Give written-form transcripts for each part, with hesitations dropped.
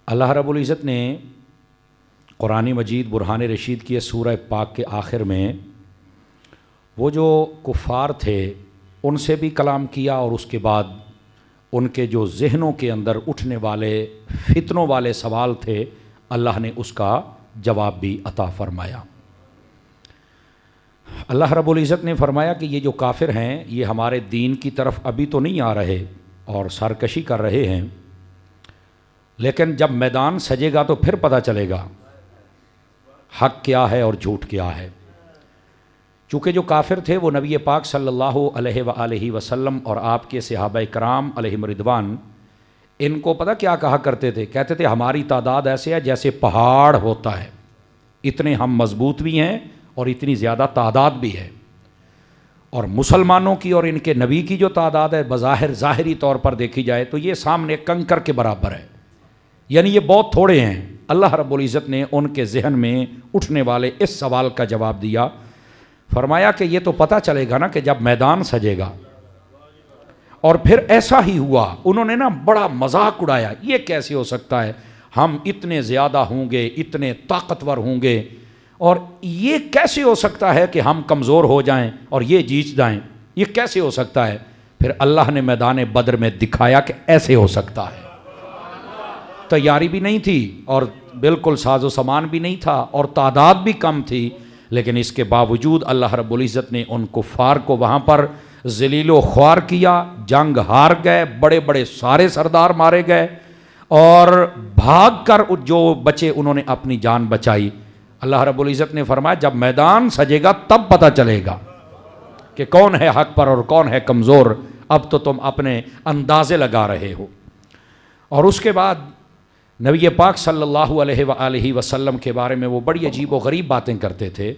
اللہ رب العزت نے قرآن مجید برہان رشید کی سورہ پاک کے آخر میں وہ جو کفار تھے ان سے بھی کلام کیا، اور اس کے بعد ان کے جو ذہنوں کے اندر اٹھنے والے فتنوں والے سوال تھے اللہ نے اس کا جواب بھی عطا فرمایا۔ اللہ رب العزت نے فرمایا کہ یہ جو کافر ہیں یہ ہمارے دین کی طرف ابھی تو نہیں آ رہے اور سرکشی کر رہے ہیں، لیکن جب میدان سجے گا تو پھر پتہ چلے گا حق کیا ہے اور جھوٹ کیا ہے۔ چونکہ جو کافر تھے وہ نبی پاک صلی اللہ علیہ وآلہ وسلم اور آپ کے صحابہ کرام علیہم رضوان ان کو پتہ کیا کہا کرتے تھے؟ کہتے تھے ہماری تعداد ایسے ہے جیسے پہاڑ ہوتا ہے، اتنے ہم مضبوط بھی ہیں اور اتنی زیادہ تعداد بھی ہے، اور مسلمانوں کی اور ان کے نبی کی جو تعداد ہے بظاہر ظاہری طور پر دیکھی جائے تو یہ سامنے کنکر کے برابر ہے، یعنی یہ بہت تھوڑے ہیں۔ اللہ رب العزت نے ان کے ذہن میں اٹھنے والے اس سوال کا جواب دیا، فرمایا کہ یہ تو پتہ چلے گا نا کہ جب میدان سجے گا۔ اور پھر ایسا ہی ہوا، انہوں نے نا بڑا مذاق اڑایا، یہ کیسے ہو سکتا ہے، ہم اتنے زیادہ ہوں گے، اتنے طاقتور ہوں گے، اور یہ کیسے ہو سکتا ہے کہ ہم کمزور ہو جائیں اور یہ جیت جائیں، یہ کیسے ہو سکتا ہے؟ پھر اللہ نے میدان بدر میں دکھایا کہ ایسے ہو سکتا ہے۔ تیاری بھی نہیں تھی اور بالکل ساز و سامان بھی نہیں تھا اور تعداد بھی کم تھی، لیکن اس کے باوجود اللہ رب العزت نے ان کفار کو وہاں پر ذلیل و خوار کیا، جنگ ہار گئے، بڑے بڑے سارے سردار مارے گئے، اور بھاگ کر جو بچے انہوں نے اپنی جان بچائی۔ اللہ رب العزت نے فرمایا جب میدان سجے گا تب پتہ چلے گا کہ کون ہے حق پر اور کون ہے کمزور، اب تو تم اپنے اندازے لگا رہے ہو۔ اور اس کے بعد نبی پاک صلی اللہ علیہ وآلہ وسلم کے بارے میں وہ بڑی عجیب و غریب باتیں کرتے تھے،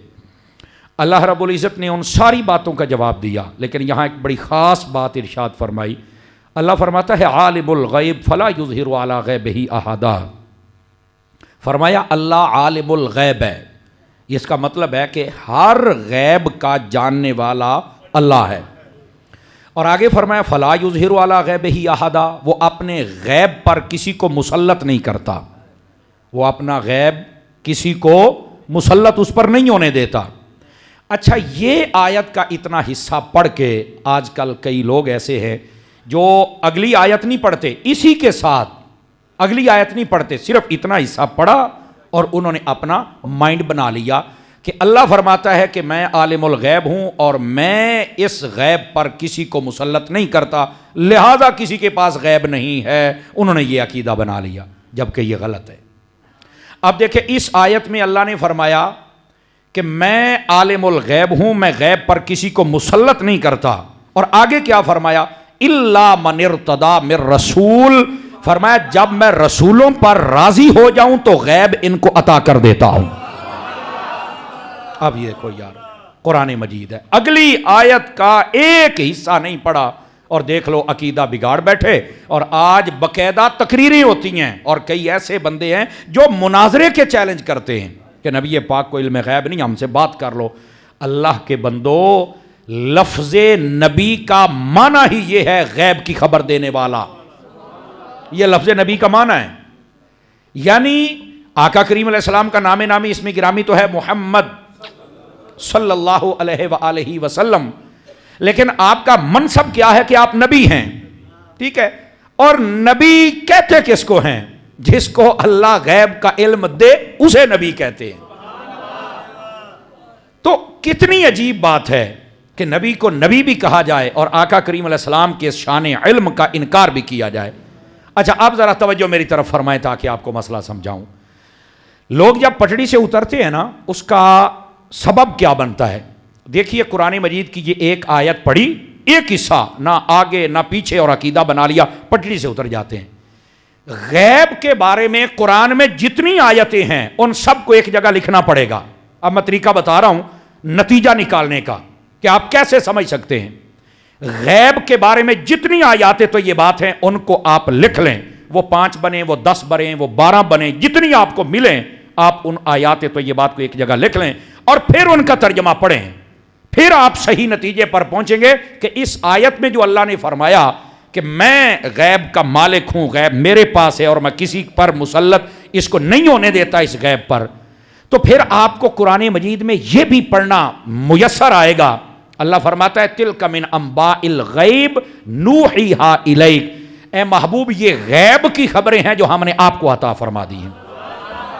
اللہ رب العزت نے ان ساری باتوں کا جواب دیا، لیکن یہاں ایک بڑی خاص بات ارشاد فرمائی۔ اللہ فرماتا ہے عالم الغیب فلا یظہر علی غیبہ احدا، فرمایا اللہ عالم الغیب ہے، اس کا مطلب ہے کہ ہر غیب کا جاننے والا اللہ ہے۔ اور آگے فرمایا فلا یظہر علی غیبہ احدا، وہ اپنے غیب پر کسی کو مسلط نہیں کرتا، وہ اپنا غیب کسی کو مسلط اس پر نہیں ہونے دیتا۔ اچھا، یہ آیت کا اتنا حصہ پڑھ کے آج کل کئی لوگ ایسے ہیں جو اگلی آیت نہیں پڑھتے، اسی کے ساتھ اگلی آیت نہیں پڑھتے، صرف اتنا حصہ پڑھا اور انہوں نے اپنا مائنڈ بنا لیا کہ اللہ فرماتا ہے کہ میں عالم الغیب ہوں اور میں اس غیب پر کسی کو مسلط نہیں کرتا، لہذا کسی کے پاس غیب نہیں ہے، انہوں نے یہ عقیدہ بنا لیا، جبکہ یہ غلط ہے۔ اب دیکھیں اس آیت میں اللہ نے فرمایا کہ میں عالم الغیب ہوں، میں غیب پر کسی کو مسلط نہیں کرتا، اور آگے کیا فرمایا الا من ارتضی من رسول، فرمایا جب میں رسولوں پر راضی ہو جاؤں تو غیب ان کو عطا کر دیتا ہوں۔ اب یہ کوئی یار قرآن مجید ہے، اگلی آیت کا ایک حصہ نہیں پڑھا اور دیکھ لو عقیدہ بگاڑ بیٹھے، اور آج باقاعدہ تقریریں ہوتی ہیں اور کئی ایسے بندے ہیں جو مناظرے کے چیلنج کرتے ہیں کہ نبی پاک کو علم غیب نہیں، ہم سے بات کر لو۔ اللہ کے بندو، لفظ نبی کا معنی ہی یہ ہے غیب کی خبر دینے والا، یہ لفظ نبی کا معنی ہے، یعنی آقا کریم علیہ السلام کا نام نامی اسم گرامی تو ہے محمد صلی اللہ علیہ وآلہ وسلم، لیکن آپ کا منصب کیا ہے کہ آپ نبی ہیں، ٹھیک ہے؟ اور نبی کہتے کس کو ہیں؟ جس کو اللہ غیب کا علم دے اسے نبی کہتے ہیں۔ تو کتنی عجیب بات ہے کہ نبی کو نبی بھی کہا جائے اور آقا کریم علیہ السلام کے شان علم کا انکار بھی کیا جائے۔ اچھا اب ذرا توجہ میری طرف فرمائیں تاکہ آپ کو مسئلہ سمجھاؤں۔ لوگ جب پٹڑی سے اترتے ہیں نا، اس کا سبب کیا بنتا ہے؟ دیکھیے قرآن مجید کی یہ ایک آیت پڑھی، ایک حصہ، نہ آگے نہ پیچھے، اور عقیدہ بنا لیا، پٹڑی سے اتر جاتے ہیں۔ غیب کے بارے میں قرآن میں جتنی آیتیں ہیں ان سب کو ایک جگہ لکھنا پڑے گا۔ اب میں طریقہ بتا رہا ہوں نتیجہ نکالنے کا کہ آپ کیسے سمجھ سکتے ہیں۔ غیب کے بارے میں جتنی آیاتیں تو یہ بات ہیں ان کو آپ لکھ لیں، وہ 5 بنیں، وہ 10 بنیں، وہ 12 بنیں، جتنی آپ کو ملیں آپ ان آیاتیں تو یہ بات کو ایک جگہ لکھ لیں اور پھر ان کا ترجمہ پڑھیں، پھر آپ صحیح نتیجے پر پہنچیں گے کہ اس آیت میں جو اللہ نے فرمایا کہ میں غیب کا مالک ہوں، غیب میرے پاس ہے اور میں کسی پر مسلط اس کو نہیں ہونے دیتا اس غیب پر، تو پھر آپ کو قرآن مجید میں یہ بھی پڑھنا میسر آئے گا۔ اللہ فرماتا ہے تلک من انباء الغیب نوحیہا الیک، اے محبوب یہ غیب کی خبریں ہیں جو ہم نے آپ کو عطا فرما دی ہیں،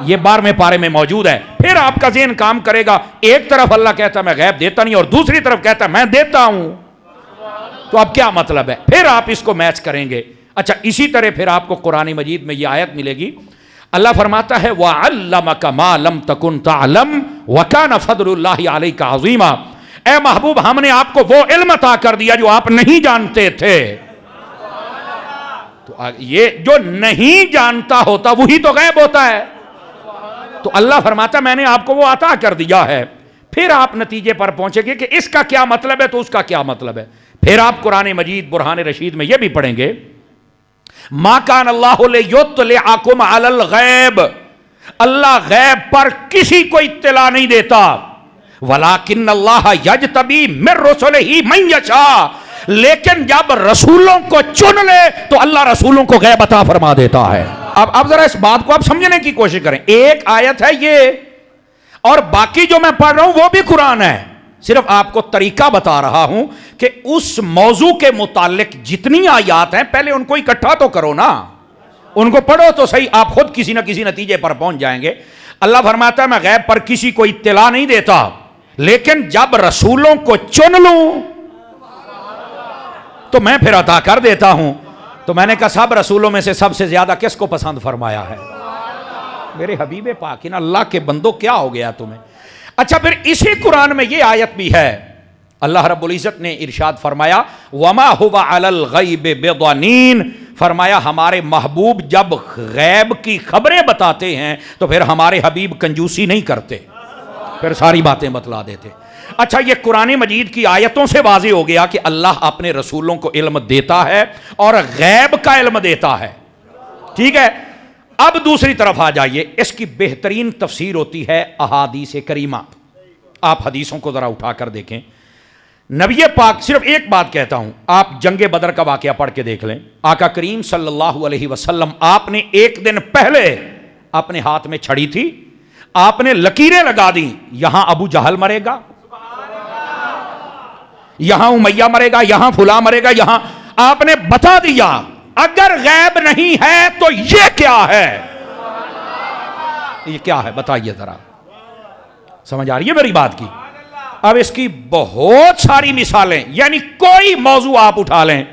یہ 12ویں پارے میں موجود ہے۔ پھر آپ کا ذہن کام کرے گا، ایک طرف اللہ کہتا ہے میں غیب دیتا نہیں اور دوسری طرف کہتا ہے میں دیتا ہوں، تو اب کیا مطلب ہے؟ پھر آپ اس کو میچ کریں گے۔ اچھا اسی طرح پھر آپ کو قرآن مجید میں یہ آیت ملے گی، اللہ فرماتا ہے وَعَلَّمَكَ مَا لَمْ تَكُنْ تَعْلَمْ وَكَانَ فَضْلُ اللَّهِ عَلَيْكَ عَظِيمًا، اے محبوب ہم نے آپ کو وہ علم عطا کر دیا جو آپ نہیں جانتے تھے۔ تو یہ جو نہیں جانتا ہوتا وہی تو غیب ہوتا ہے، تو اللہ فرماتا ہے میں نے آپ کو وہ عطا کر دیا ہے۔ پھر آپ نتیجے پر پہنچیں گے کہ اس کا کیا مطلب ہے تو اس کا کیا مطلب ہے۔ پھر آپ قرآن مجید برہان رشید میں یہ بھی پڑھیں گے ما کان اللہ لیطلعکم علی الغیب، اللہ غیب پر کسی کو اطلاع نہیں دیتا، ولیکن اللہ یجتبی من رسلہ من یشاء، لیکن جب رسولوں کو چن لے تو اللہ رسولوں کو غیب عطا فرما دیتا ہے۔ اب ذرا اس بات کو آپ سمجھنے کی کوشش کریں، ایک آیت ہے یہ اور باقی جو میں پڑھ رہا ہوں وہ بھی قرآن ہے، صرف آپ کو طریقہ بتا رہا ہوں کہ اس موضوع کے متعلق جتنی آیات ہیں پہلے ان کو اکٹھا تو کرو نا، ان کو پڑھو تو صحیح، آپ خود کسی نہ کسی نتیجے پر پہنچ جائیں گے۔ اللہ فرماتا ہے میں غیب پر کسی کو اطلاع نہیں دیتا، لیکن جب رسولوں کو چن لوں تو میں پھر عطا کر دیتا ہوں۔ تو میں نے کہا سب رسولوں میں سے سب سے زیادہ کس کو پسند فرمایا ہے؟ میرے حبیب پاک، ان اللہ کے بندوں کیا ہو گیا تمہیں؟ اچھا پھر اسی قرآن میں یہ آیت بھی ہے، اللہ رب العزت نے ارشاد فرمایا وَمَا هُوَ عَلَى الْغَيْبِ بِضَنِينَ، فرمایا ہمارے محبوب جب غیب کی خبریں بتاتے ہیں تو پھر ہمارے حبیب کنجوسی نہیں کرتے، پھر ساری باتیں بتلا دیتے۔ اچھا یہ قرآن مجید کی آیتوں سے واضح ہو گیا کہ اللہ اپنے رسولوں کو علم دیتا ہے اور غیب کا علم دیتا ہے، ٹھیک ہے۔ اب دوسری طرف آ جائیے، اس کی بہترین تفسیر ہوتی ہے احادیث کریمہ۔ آپ حدیثوں کو ذرا اٹھا کر دیکھیں، نبی پاک، صرف ایک بات کہتا ہوں، آپ جنگ بدر کا واقعہ پڑھ کے دیکھ لیں، آقا کریم صلی اللہ علیہ وسلم آپ نے ایک دن پہلے اپنے ہاتھ میں چھڑی تھی، آپ نے لکیریں لگا دی، یہاں ابو جہل مرے گا، یہاں امیہ مرے گا، یہاں فلاں مرے گا، یہاں آپ نے بتا دیا اگر غیب نہیں ہے تو یہ کیا ہے، یہ کیا ہے بتائیے ذرا، سمجھ آ رہی ہے میری بات کی؟ اب اس کی بہت ساری مثالیں، یعنی کوئی موضوع آپ اٹھا لیں،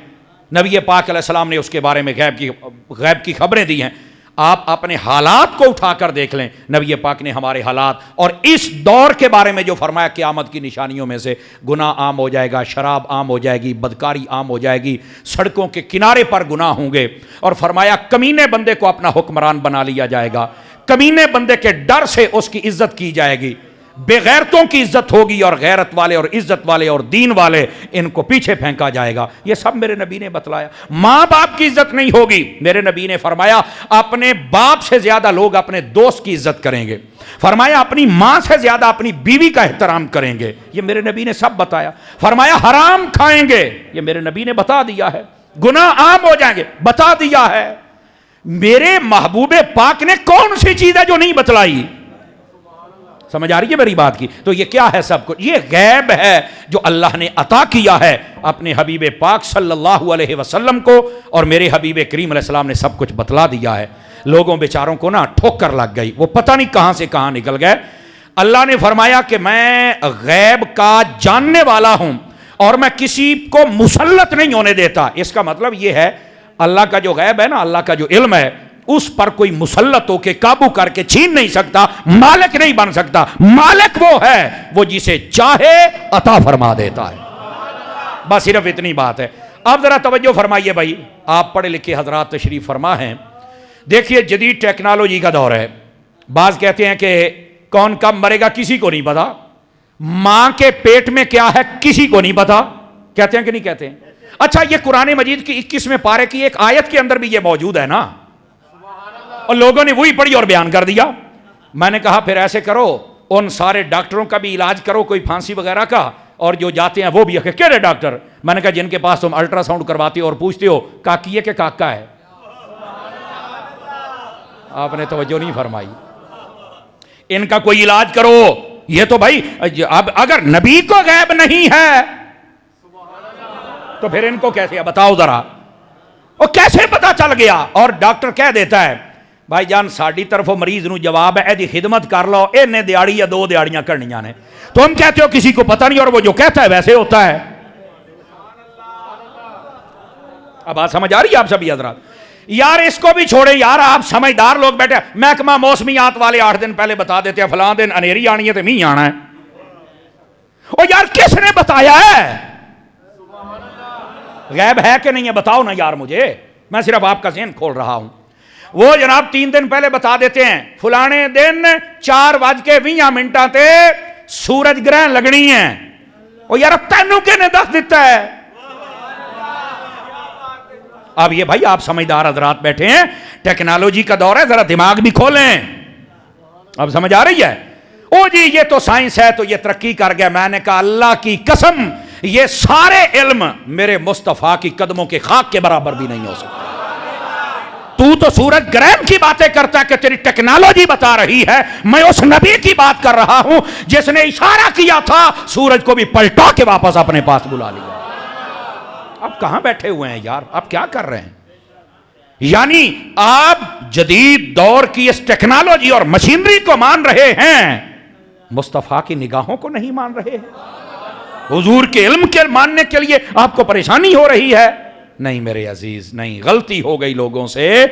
نبی پاک علیہ السلام نے اس کے بارے میں غیب کی خبریں دی ہیں، آپ اپنے حالات کو اٹھا کر دیکھ لیں، نبی پاک نے ہمارے حالات اور اس دور کے بارے میں جو فرمایا قیامت کی نشانیوں میں سے گناہ عام ہو جائے گا، شراب عام ہو جائے گی، بدکاری عام ہو جائے گی، سڑکوں کے کنارے پر گناہ ہوں گے، اور فرمایا کمینے بندے کو اپنا حکمران بنا لیا جائے گا، کمینے بندے کے ڈر سے اس کی عزت کی جائے گی، بے غیرتوں کی عزت ہوگی اور غیرت والے اور عزت والے اور دین والے ان کو پیچھے پھینکا جائے گا، یہ سب میرے نبی نے بتلایا۔ ماں باپ کی عزت نہیں ہوگی، میرے نبی نے فرمایا اپنے باپ سے زیادہ لوگ اپنے دوست کی عزت کریں گے، فرمایا اپنی ماں سے زیادہ اپنی بیوی کا احترام کریں گے، یہ میرے نبی نے سب بتایا، فرمایا حرام کھائیں گے، یہ میرے نبی نے بتا دیا ہے، گناہ عام ہو جائیں گے، بتا دیا ہے۔ میرے محبوب پاک نے کون سی چیز ہے جو نہیں بتلائی؟ سمجھ آ رہی ہے میری بات کی؟ تو یہ کیا ہے؟ سب کچھ یہ غیب ہے جو اللہ نے عطا کیا ہے اپنے حبیب پاک صلی اللہ علیہ وسلم کو، اور میرے حبیب کریم علیہ السلام نے سب کچھ بتلا دیا ہے۔ لوگوں بیچاروں کو نا ٹھوکر لگ گئی، وہ پتہ نہیں کہاں سے کہاں نکل گئے۔ اللہ نے فرمایا کہ میں غیب کا جاننے والا ہوں اور میں کسی کو مسلط نہیں ہونے دیتا، اس کا مطلب یہ ہے اللہ کا جو غیب ہے نا، اللہ کا جو علم ہے، اس پر کوئی مسلط ہو کے قابو کر کے چھین نہیں سکتا، مالک نہیں بن سکتا، مالک وہ ہے وہ جسے چاہے عطا فرما دیتا ہے، بس صرف اتنی بات ہے۔ اب ذرا توجہ فرمائیے بھائی، آپ پڑھے لکھے حضرات تشریف فرما ہیں، دیکھیے جدید ٹیکنالوجی کا دور ہے، بعض کہتے ہیں کہ کون کب مرے گا کسی کو نہیں پتا، ماں کے پیٹ میں کیا ہے کسی کو نہیں پتا، کہتے ہیں کہ نہیں کہتے ہیں؟ اچھا یہ قرآن مجید کی 21ویں پارے کی ایک آیت کے اندر بھی یہ موجود ہے نا، اور لوگوں نے وہی پڑھی اور بیان کر دیا۔ میں نے کہا پھر ایسے کرو، ان سارے ڈاکٹروں کا بھی علاج کرو، کوئی پھانسی وغیرہ کا، اور جو جاتے ہیں وہ بھی کہڑے ڈاکٹر؟ میں نے کہا جن کے پاس تم الٹرا ساؤنڈ کرواتے ہو اور پوچھتے ہو کاکی ہے کہ کاکا ہے، آپ نے توجہ نہیں فرمائی. ان کا کوئی علاج کرو. یہ تو بھائی اب اگر نبی کو غیب نہیں ہے تو پھر ان کو کیسے بتاؤ ذرا، وہ کیسے پتا چل گیا؟ اور ڈاکٹر کہہ دیتا ہے بھائی جان ساڈی طرف مریض نو جواب ہے دی خدمت کر لو، اینے دیاڑی یا 2 دیاڑیاں کرنیاں نے. تم کہتے ہو کسی کو پتہ نہیں، اور وہ جو کہتا ہے ویسے ہوتا ہے. اب بات سمجھ آ رہی ہے آپ سبھی حضرات؟ یار اس کو بھی چھوڑیں یار، آپ سمجھدار لوگ بیٹھے. محکمہ موسمیات والے 8 دن پہلے بتا دیتے ہیں فلاں دن انیری آنی ہے تو مینہ آنا ہے. اور یار کس نے بتایا ہے؟ غیب ہے کہ نہیں ہے بتاؤ نا یار مجھے، میں صرف آپ کا ذہن کھول رہا ہوں. وہ جناب 3 دن پہلے بتا دیتے ہیں فلانے دن 4:20 تے سورج گرہن لگنی ہے. اور یار تینوں کے نے دس دیتا ہے. اب یہ بھائی آپ سمجھدار حضرات بیٹھے ہیں، ٹیکنالوجی کا دور ہے، ذرا دماغ بھی کھولیں. اب سمجھ آ رہی ہے؟ او جی یہ تو سائنس ہے تو یہ ترقی کر گیا. میں نے کہا اللہ کی قسم یہ سارے علم میرے مصطفیٰ کی قدموں کے خاک کے برابر بھی نہیں ہو سکتا. تو سورج گرہن کی باتیں کرتا ہے کہ تیری ٹیکنالوجی بتا رہی ہے، میں اس نبی کی بات کر رہا ہوں جس نے اشارہ کیا تھا سورج کو بھی پلٹا کے واپس اپنے پاس بلا لیا. آپ کہاں بیٹھے ہوئے ہیں یار؟ آپ کیا کر رہے ہیں؟ یعنی آپ جدید دور کی اس ٹیکنالوجی اور مشینری کو مان رہے ہیں، مصطفیٰ کی نگاہوں کو نہیں مان رہے ہیں. حضور کے علم کے ماننے کے لیے آپ کو پریشانی ہو رہی ہے. نہیں میرے عزیز نہیں، غلطی ہو گئی لوگوں سے.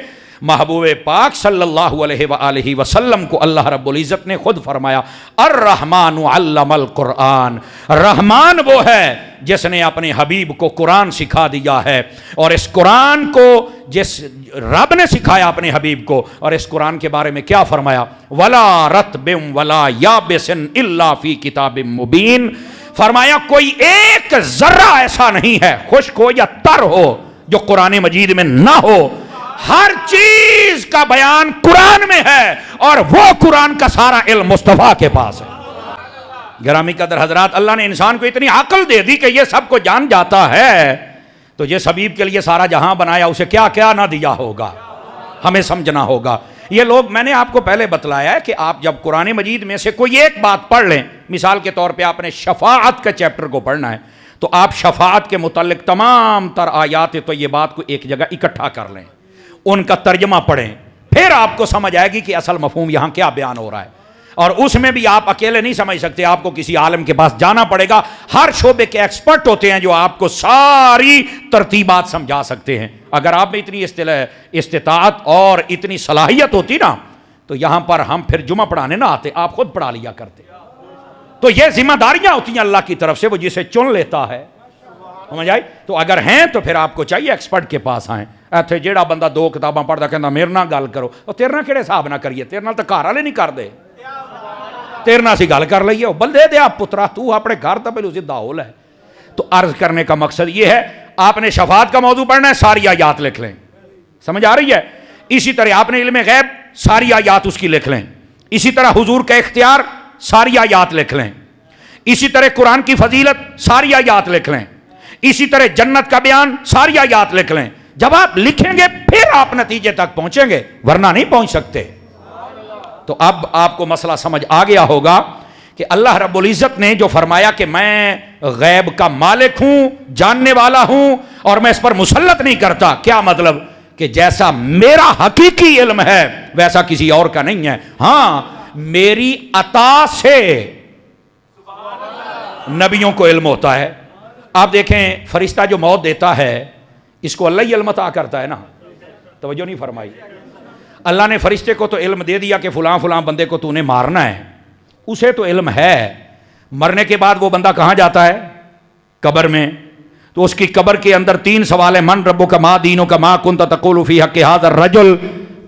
محبوب پاک صلی اللہ علیہ وآلہ وسلم کو اللہ رب العزت نے خود فرمایا الرحمن علم القرآن. رحمان وہ ہے جس نے اپنے حبیب کو قرآن سکھا دیا ہے، اور اس قرآن کو جس رب نے سکھایا اپنے حبیب کو، اور اس قرآن کے بارے میں کیا فرمایا ولا رطب ولا یابس الا فی کتاب مبین. فرمایا کوئی ایک ذرہ ایسا نہیں ہے خشک ہو یا تر ہو جو قرآن مجید میں نہ ہو. ہر چیز کا بیان قرآن میں ہے، اور وہ قرآن کا سارا علم مصطفیٰ کے پاس ہے. گرامی قدر حضرات، اللہ نے انسان کو اتنی عقل دے دی کہ یہ سب کو جان جاتا ہے، تو جس حبیب کے لیے سارا جہاں بنایا اسے کیا کیا نہ دیا ہوگا، ہمیں سمجھنا ہوگا. یہ لوگ میں نے آپ کو پہلے بتلایا ہے کہ آپ جب قرآن مجید میں سے کوئی ایک بات پڑھ لیں، مثال کے طور پہ آپ نے شفاعت کے چیپٹر کو پڑھنا ہے، تو آپ شفاعت کے متعلق تمام تر آیات طیبات کو ایک جگہ اکٹھا کر لیں، ان کا ترجمہ پڑھیں، پھر آپ کو سمجھ آئے گی کہ اصل مفہوم یہاں کیا بیان ہو رہا ہے. اور اس میں بھی آپ اکیلے نہیں سمجھ سکتے، آپ کو کسی عالم کے پاس جانا پڑے گا. ہر شعبے کے ایکسپرٹ ہوتے ہیں جو آپ کو ساری ترتیبات سمجھا سکتے ہیں. اگر آپ میں اتنی استطاعت اور اتنی صلاحیت ہوتی نا تو یہاں پر ہم پھر جمعہ پڑھانے نہ آتے، آپ خود پڑھا لیا کرتے. تو یہ ذمہ داریاں ہوتی ہیں اللہ کی طرف سے، وہ جسے چن لیتا ہے. سمجھ آئی؟ تو اگر ہیں تو پھر آپ کو چاہیے ایکسپرٹ کے پاس آئیں. ایتھے جیڑا بندہ 2 کتاباں پڑھدا کہندا میرے نال گل کرو، اور تیرے نال کہڑے حساب نہ کریے، تیرے نال تے گھر والے نہیں کردے، تیرے نال اسی گل کر لئیے. بلدے دے آپ پترا تو اپنے گھر تے پہلو سیدھا ہو لے. تو عرض کرنے کا مقصد یہ ہے، آپ نے شفاعت کا موضوع پڑھنا ہے، ساری آیات لکھ لیں. سمجھ آ رہی ہے؟ اسی طرح آپ نے علم غیب، ساری آیات اس کی لکھ لیں. اسی طرح حضور کا اختیار، ساری آیات لکھ لیں. اسی طرح قرآن کی فضیلت، ساری آیات لکھ لیں. اسی طرح جنت کا بیان، ساری آیات لکھ لیں. جب آپ لکھیں گے پھر آپ نتیجے تک پہنچیں گے، ورنہ نہیں پہنچ سکتے. تو اب آپ کو مسئلہ سمجھ آ گیا ہوگا کہ اللہ رب العزت نے جو فرمایا کہ میں غیب کا مالک ہوں، جاننے والا ہوں، اور میں اس پر مسلط نہیں کرتا. کیا مطلب؟ کہ جیسا میرا حقیقی علم ہے ویسا کسی اور کا نہیں ہے. ہاں میری عطا سے نبیوں کو علم ہوتا ہے. آپ دیکھیں فرشتہ جو موت دیتا ہے اس کو اللہ ہی علم عطا کرتا ہے نا. توجہ نہیں فرمائی؟ اللہ نے فرشتے کو تو علم دے دیا کہ فلاں فلاں بندے کو تو نے مارنا ہے، اسے تو علم ہے. مرنے کے بعد وہ بندہ کہاں جاتا ہے؟ قبر میں. تو اس کی قبر کے اندر 3 سوال ہیں، من ربک ما دینک ما کنت تقول فی حق ھذا الرجل.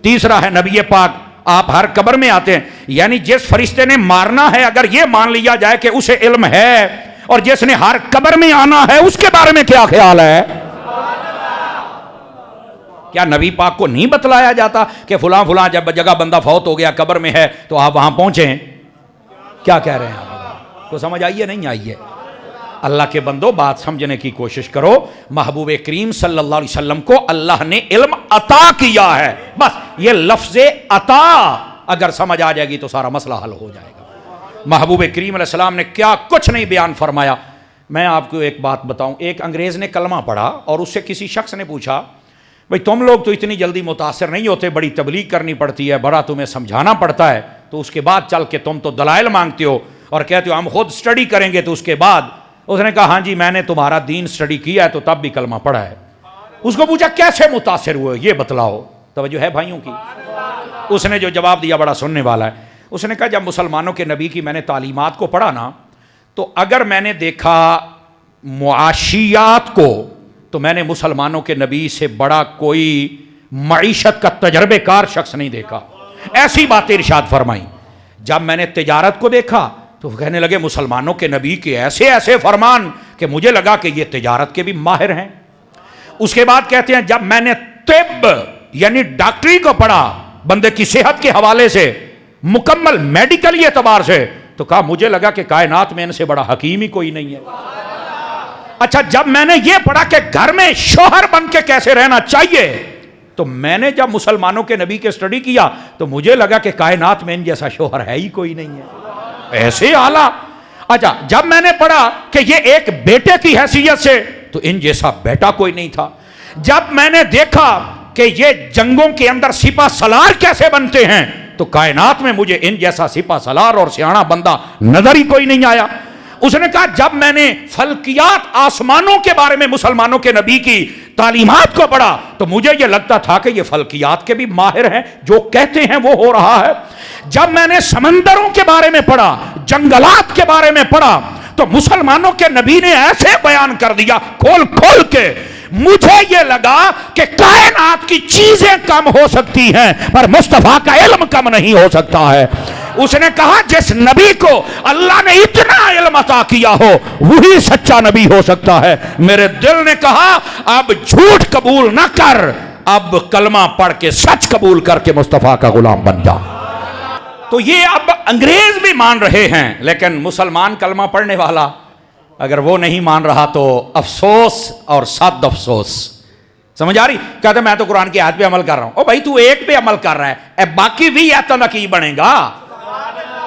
تیسرا ہے نبی پاک. آپ ہر قبر میں آتے ہیں، یعنی جس فرشتے نے مارنا ہے اگر یہ مان لیا جائے کہ اسے علم ہے، اور جس نے ہر قبر میں آنا ہے اس کے بارے میں کیا خیال ہے؟ کیا نبی پاک کو نہیں بتلایا جاتا کہ فلاں فلاں جب جگہ بندہ فوت ہو گیا قبر میں ہے تو آپ وہاں پہنچیں؟ کیا کہہ رہے ہیں آپ کو؟ سمجھ آئیے نہیں آئیے؟ اللہ کے بندو بات سمجھنے کی کوشش کرو. محبوب کریم صلی اللہ علیہ وسلم کو اللہ نے علم عطا کیا ہے. بس یہ لفظ عطا اگر سمجھ آ جائے گی تو سارا مسئلہ حل ہو جائے گا. محبوب کریم علیہ السلام نے کیا کچھ نہیں بیان فرمایا. میں آپ کو ایک بات بتاؤں. ایک انگریز نے کلمہ پڑھا اور اس سے کسی شخص نے پوچھا بھئی تم لوگ تو اتنی جلدی متاثر نہیں ہوتے, بڑی تبلیغ کرنی پڑتی ہے, بڑا تمہیں سمجھانا پڑتا ہے, تو اس کے بعد چل کے تم تو دلائل مانگتے ہو اور کہتے ہو ہم خود سٹڈی کریں گے. تو اس کے بعد اس نے کہا ہاں جی میں نے تمہارا دین سٹڈی کیا ہے تو تب بھی کلمہ پڑھا ہے. اس کو پوچھا کیسے متاثر ہوئے یہ بتلاؤ. توجہ ہے بھائیوں کی. اس نے جو جواب دیا بڑا سننے والا ہے. اس نے کہا جب مسلمانوں کے نبی کی میں نے تعلیمات کو پڑھا نا, تو اگر میں نے دیکھا معاشیات کو تو میں نے مسلمانوں کے نبی سے بڑا کوئی معیشت کا تجربے کار شخص نہیں دیکھا. ایسی باتیں ارشاد فرمائیں. جب میں نے تجارت کو دیکھا تو کہنے لگے مسلمانوں کے نبی کے ایسے ایسے فرمان کہ مجھے لگا کہ یہ تجارت کے بھی ماہر ہیں. اس کے بعد کہتے ہیں جب میں نے طب یعنی ڈاکٹری کو پڑھا بندے کی صحت کے حوالے سے مکمل میڈیکل اعتبار سے, تو کہا مجھے لگا کہ کائنات میں ان سے بڑا حکیم ہی کوئی نہیں ہے. اچھا جب میں نے یہ پڑھا کہ گھر میں شوہر بن کے کیسے رہنا چاہیے, تو میں نے جب مسلمانوں کے نبی کے سٹڈی کیا تو مجھے لگا کہ کائنات میں ان جیسا شوہر ہے ہی کوئی نہیں ہے. ایسے اعلیٰ. اچھا جب میں نے پڑھا کہ یہ ایک بیٹے کی حیثیت سے تو ان جیسا بیٹا کوئی نہیں تھا. جب میں نے دیکھا کہ یہ جنگوں کے اندر سپہ سالار کیسے بنتے ہیں تو کائنات میں مجھے ان جیسا سپہ سالار اور سیاںہ بندہ نظر ہی کوئی نہیں آیا. اس نے کہا جب میں نے فلکیات آسمانوں کے بارے میں مسلمانوں کے نبی کی تعلیمات کو پڑھا تو مجھے یہ لگتا تھا کہ یہ فلکیات کے بھی ماہر ہیں, جو کہتے ہیں وہ ہو رہا ہے. جب میں نے سمندروں کے بارے میں پڑھا, جنگلات کے بارے میں پڑھا, تو مسلمانوں کے نبی نے ایسے بیان کر دیا کھول کھول کے, مجھے یہ لگا کہ کائنات کی چیزیں کم ہو سکتی ہیں پر مصطفیٰ کا علم کم نہیں ہو سکتا ہے. اس نے کہا جس نبی کو اللہ نے اتنا علم عطا کیا ہو وہی سچا نبی ہو سکتا ہے. میرے دل نے کہا اب جھوٹ قبول نہ کر, اب کلمہ پڑھ کے سچ قبول کر کے مصطفیٰ کا غلام بن جا. تو یہ اب انگریز بھی مان رہے ہیں, لیکن مسلمان کلمہ پڑھنے والا اگر وہ نہیں مان رہا تو افسوس اور صد افسوس. سمجھ آ رہی؟ کہتے میں تو قرآن کی آیت پہ عمل کر رہا ہوں. او بھائی تو ایک پہ عمل کر رہا ہے, باقی بھی ایتنا کی بنے گا.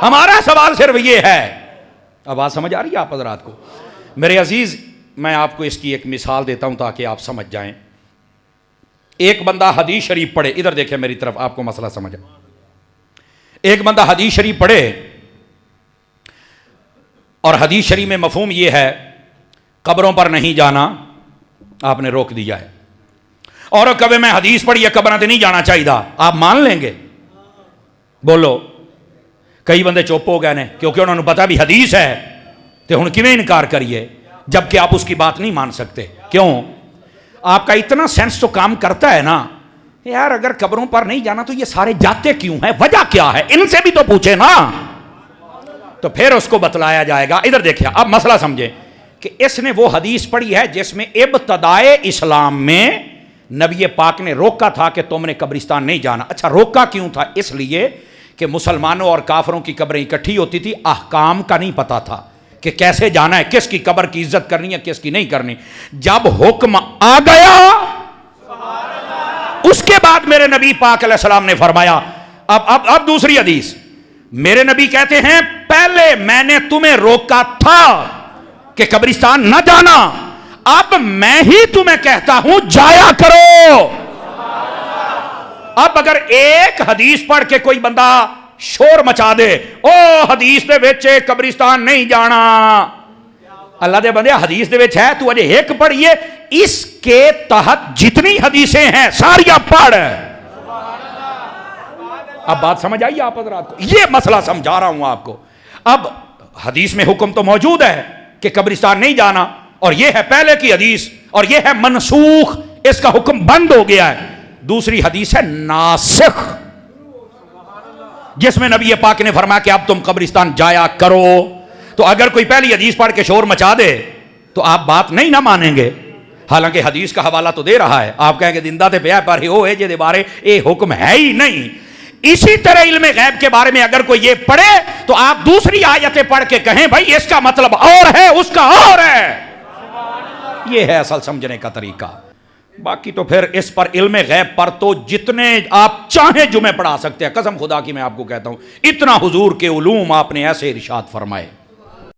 ہمارا سوال صرف یہ ہے. اب بات سمجھ آ رہی ہے آپ حضرات کو؟ میرے عزیز میں آپ کو اس کی ایک مثال دیتا ہوں تاکہ آپ سمجھ جائیں. ایک بندہ حدیث شریف پڑھے, ادھر دیکھیں میری طرف, آپ کو مسئلہ سمجھ. ایک بندہ حدیث شریف پڑھے اور حدیث شریف میں مفہوم یہ ہے قبروں پر نہیں جانا, آپ نے روک دیا ہے. اور کبھی میں حدیث پڑھی ہے قبروں تے نہیں جانا چاہیے, آپ مان لیں گے؟ بولو. کئی بندے چپ ہو گئے نے کیونکہ انہوں نے پتا بھی حدیث ہے تو ہن کیویں انکار کریے جبکہ آپ اس کی بات نہیں مان سکتے. کیوں؟ آپ کا اتنا سینس تو کام کرتا ہے نا یار, اگر قبروں پر نہیں جانا تو یہ سارے جاتے کیوں ہیں, وجہ کیا ہے, ان سے بھی تو پوچھے نا. تو پھر اس کو بتلایا جائے گا. ادھر دیکھیں اب مسئلہ سمجھیں کہ اس نے وہ حدیث پڑھی ہے جس میں ابتدائے اسلام میں نبی پاک نے روکا تھا کہ تم نے قبرستان نہیں جانا. اچھا روکا کیوں تھا؟ اس لیے کہ مسلمانوں اور کافروں کی قبریں اکٹھی ہوتی تھی, احکام کا نہیں پتا تھا کہ کیسے جانا ہے, کس کی قبر کی عزت کرنی ہے کس کی نہیں کرنی. جب حکم آ گیا اس کے بعد میرے نبی پاک علیہ السلام نے فرمایا. اب دوسری حدیث, میرے نبی کہتے ہیں پہلے میں نے تمہیں روکا تھا کہ قبرستان نہ جانا, اب میں ہی تمہیں کہتا ہوں جایا کرو. اب اگر ایک حدیث پڑھ کے کوئی بندہ شور مچا دے او حدیث دے وچ قبرستان نہیں جانا, اللہ دے بندے حدیث دے وچ ہے, تو اجے ایک پڑھیے, اس کے تحت جتنی حدیثیں ہیں ساریاں پڑھ. اب بات سمجھ آئی آپ حضرات کو؟ یہ مسئلہ سمجھا رہا ہوں آپ کو. اب حدیث میں حکم تو موجود ہے کہ قبرستان نہیں جانا, اور یہ ہے پہلے کی حدیث, اور یہ ہے منسوخ, اس کا حکم بند ہو گیا ہے. دوسری حدیث ہے ناسخ جس میں نبی پاک نے فرمایا کہ اب تم قبرستان جایا کرو. تو اگر کوئی پہلی حدیث پڑھ کے شور مچا دے تو آپ بات نہیں نہ مانیں گے, حالانکہ حدیث کا حوالہ تو دے رہا ہے. آپ کہیں گے زندہ تے پیا پر ہو ہے جے دے بارے اے حکم ہے ہی نہیں. اسی طرح علم غیب کے بارے میں اگر کوئی یہ پڑھے تو آپ دوسری آیتیں پڑھ کے کہیں بھائی اس کا مطلب اور ہے، اس کا اور ہے. یہ ہے اصل سمجھنے کا طریقہ. باقی تو پھر اس پر علم غیب پر تو جتنے آپ چاہیں جمعے پڑھا سکتے ہیں. قسم خدا کی میں آپ کو کہتا ہوں اتنا حضور کے علوم آپ نے ایسے ارشاد فرمائے.